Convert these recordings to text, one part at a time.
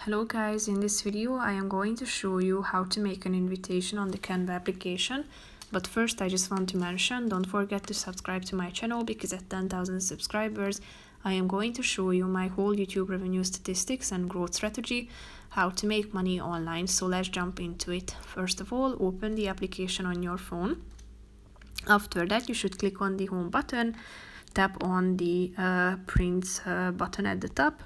Hello guys, in this video I am going to show you how to make an invitation on the Canva application. But first I just want to mention, don't forget to subscribe to my channel because at 10,000 subscribers I am going to show you my whole YouTube revenue statistics and growth strategy, how to make money online. So let's jump into it. First of all, open the application on your phone. After that you should click on the home button, tap on the print button at the top.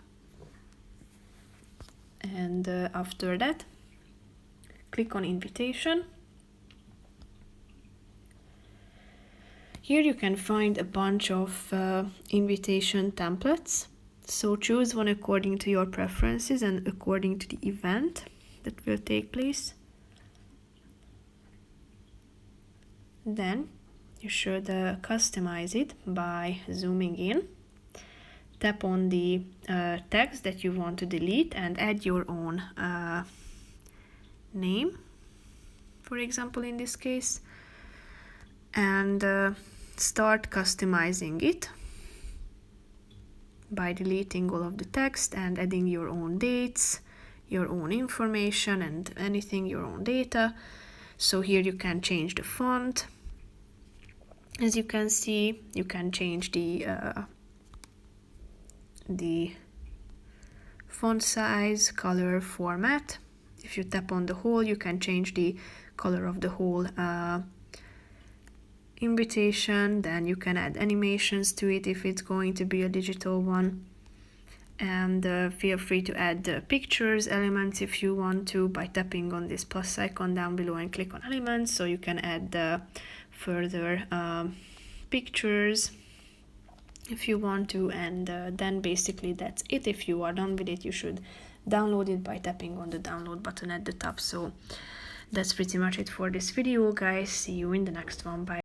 And after that, click on invitation. Here you can find a bunch of invitation templates. So choose one according to your preferences and according to the event that will take place. Then you should customize it by zooming in. Tap on the text that you want to delete and add your own name, for example, in this case, and start customizing it by deleting all of the text and adding your own dates, your own information, and anything, your own data. So here you can change the font. As you can see, you can change the font size, color, format. If you tap on the whole, you can change the color of the whole invitation. Then you can add animations to it if it's going to be a digital one. And feel free to add pictures, elements if you want to, by tapping on this plus icon down below and click on elements. So you can add further pictures if you want to, and then basically that's it. If you are done with it, you should download it by tapping on the download button at the top. So that's pretty much it for this video, guys. See you in the next one. Bye.